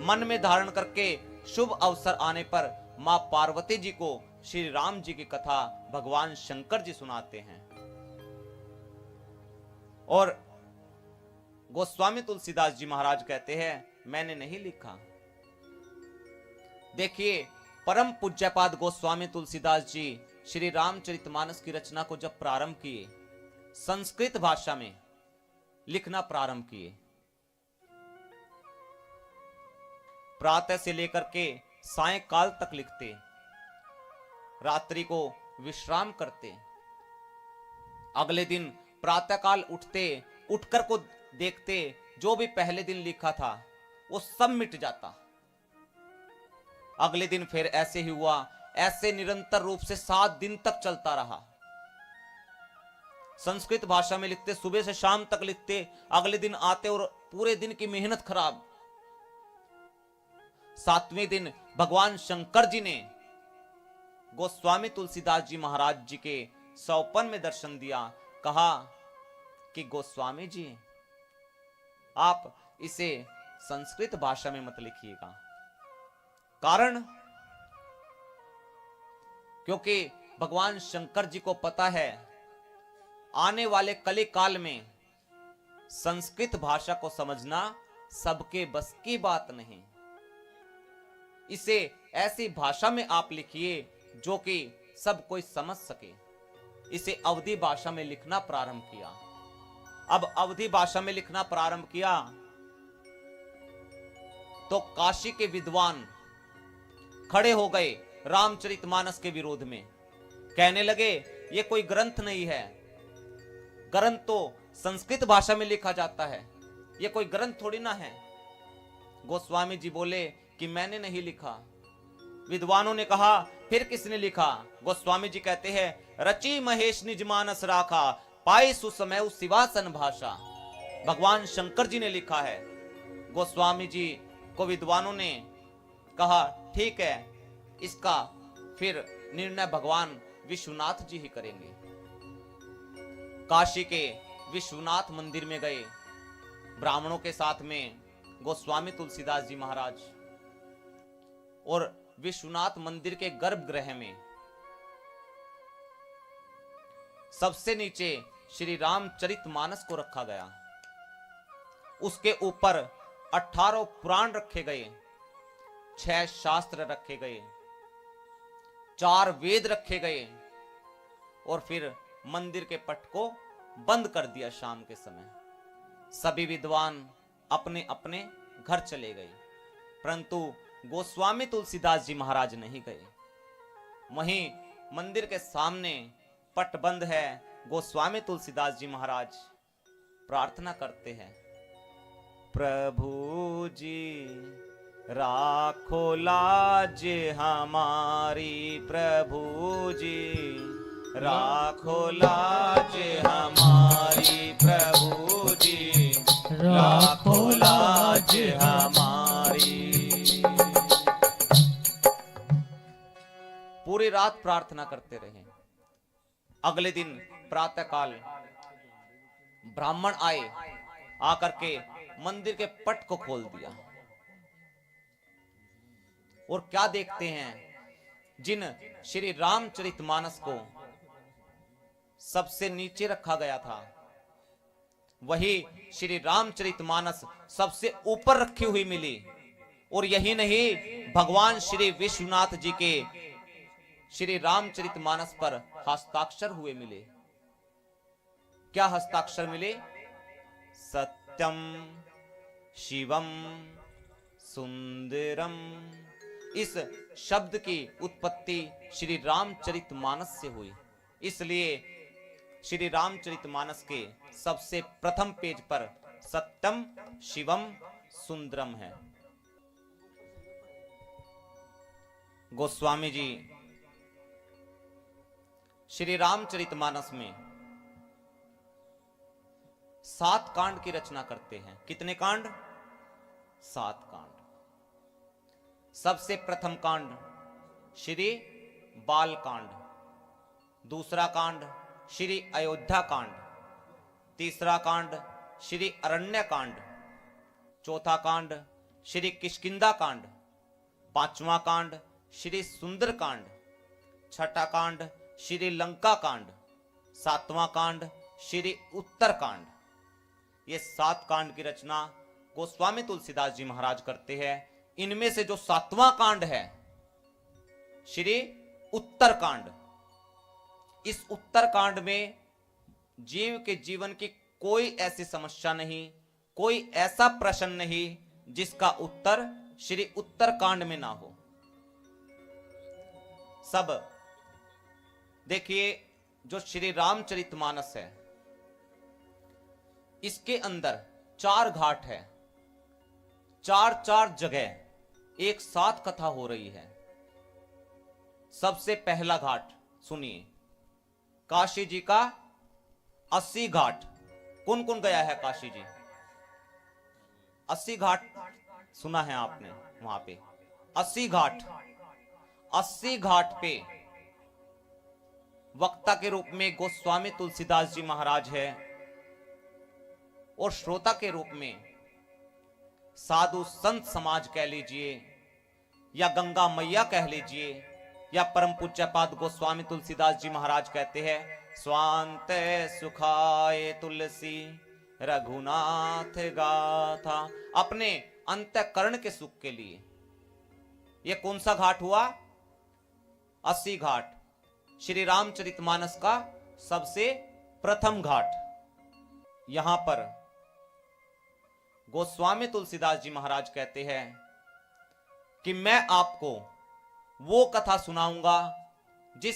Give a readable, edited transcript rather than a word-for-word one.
मन में धारण करके शुभ अवसर आने पर मां पार्वती जी को श्री राम जी की कथा भगवान शंकर जी सुनाते हैं। और गोस्वामी तुलसीदास जी महाराज कहते हैं, मैंने नहीं लिखा। देखिए, परम पूज्यपाद गोस्वामी तुलसीदास जी श्री रामचरितमानस की रचना को जब प्रारंभ किए, संस्कृत भाषा में लिखना प्रारंभ किए। प्रातः से लेकर के सायंकाल तक लिखते, रात्रि को विश्राम करते, अगले दिन प्रातःकाल उठते, उठकर को देखते, जो भी पहले दिन लिखा था वो सब मिट जाता। अगले दिन फिर ऐसे ही हुआ। ऐसे निरंतर रूप से 7 दिन तक चलता रहा। संस्कृत भाषा में लिखते, सुबह से शाम तक लिखते, अगले दिन आते और पूरे दिन की मेहनत खराब। 7वें दिन भगवान शंकर जी ने गोस्वामी तुलसीदास जी महाराज जी के सौपन में दर्शन दिया। कहा कि गोस्वामी जी, आप इसे संस्कृत भाषा में मत लिखिएगा। कारण, क्योंकि भगवान शंकर जी को पता है आने वाले कली काल में संस्कृत भाषा को समझना सबके बस की बात नहीं। इसे ऐसी भाषा में आप लिखिए जो कि सब कोई समझ सके। इसे अवधी भाषा में लिखना प्रारंभ किया। अब अवधी भाषा में लिखना प्रारंभ किया तो काशी के विद्वान खड़े हो गए रामचरितमानस के विरोध में। कहने लगे, ये कोई ग्रंथ नहीं है, ग्रंथ तो संस्कृत भाषा में लिखा जाता है, ये कोई ग्रंथ थोड़ी ना है। गोस्वामी जी बोले कि मैंने नहीं लिखा। विद्वानों ने कहा, फिर किसने लिखा? गोस्वामी जी कहते हैं, रची महेश निज मानस राखा, पाई सुसमय सिवासन भाषा। भगवान शंकर जी ने लिखा है। गोस्वामी जी को विद्वानों ने कहा, ठीक है, इसका फिर निर्णय भगवान विश्वनाथ जी ही करेंगे। काशी के विश्वनाथ मंदिर में गए, ब्राह्मणों के साथ में गोस्वामी तुलसीदास जी महाराज, और विश्वनाथ मंदिर के गर्भगृह में सबसे नीचे श्री रामचरितमानस को रखा गया। उसके ऊपर 18 पुराण रखे गए, 6 शास्त्र रखे गए, 4 वेद रखे गए, और फिर मंदिर के पट को बंद कर दिया। शाम के समय सभी विद्वान अपने अपने घर चले गए, परंतु गोस्वामी तुलसीदास जी महाराज नहीं गए। वहीं मंदिर के सामने पट बंद है। गोस्वामी तुलसीदास जी महाराज प्रार्थना करते हैं, प्रभु जी राखो लाज हमारी, प्रभु जी राखो लाज हमारी, प्रभु जी राखो लाज हमारी। पूरी रात प्रार्थना करते रहे। अगले दिन प्रातःकाल ब्राह्मण आए, आकर के मंदिर के पट को खोल दिया, और क्या देखते हैं, जिन श्री रामचरितमानस को सबसे नीचे रखा गया था, वही श्री रामचरितमानस सबसे ऊपर रखी हुई मिली। और यही नहीं, भगवान श्री विश्वनाथ जी के श्री रामचरितमानस पर हस्ताक्षर हुए मिले। क्या हस्ताक्षर मिले? सत्यम शिवम सुंदरम। इस शब्द की उत्पत्ति श्री रामचरितमानस से हुई, इसलिए श्री रामचरितमानस के सबसे प्रथम पेज पर सत्यम शिवम सुंदरम है। गोस्वामी जी श्री रामचरितमानस में 7 कांड की रचना करते हैं। कितने कांड? 7 कांड। सबसे प्रथम कांड श्री बाल कांड, दूसरा कांड श्री अयोध्या कांड, तीसरा कांड श्री अरण्य कांड, चौथा कांड श्री किष्किंधा कांड, पांचवा कांड श्री सुंदर कांड, छठा कांड श्री लंका कांड, सातवां कांड श्री उत्तर कांड। ये 7 कांड की रचना गोस्वामी तुलसीदास जी महाराज करते हैं। इनमें से जो 7वां कांड है श्री उत्तर कांड, इस उत्तर कांड में जीव के जीवन की कोई ऐसी समस्या नहीं, कोई ऐसा प्रश्न नहीं जिसका उत्तर श्री उत्तर कांड में ना हो। सब देखिए, जो श्री रामचरितमानस है इसके अंदर 4 घाट है, 4 जगह एक साथ कथा हो रही है। सबसे पहला घाट सुनिए, काशी जी का 80 घाट। कौन कौन गया है काशी जी? 80 घाट सुना है आपने वहां पे? 80 घाट, 80 घाट पे वक्ता के रूप में गोस्वामी तुलसीदास जी महाराज है और श्रोता के रूप में साधु संत समाज कह लीजिए या गंगा मैया कह लीजिए या परम पूज्यपाद गोस्वामी तुलसीदास जी महाराज कहते हैं, स्वांत सुखाए तुलसी रघुनाथ गाथा, अपने अंतःकरण के सुख के लिए। यह कौन सा घाट हुआ? 80 घाट, श्री रामचरितमानस का सबसे प्रथम घाट। यहां पर गोस्वामी तुलसीदास जी महाराज कहते हैं कि मैं आपको वो कथा सुनाऊंगा जिस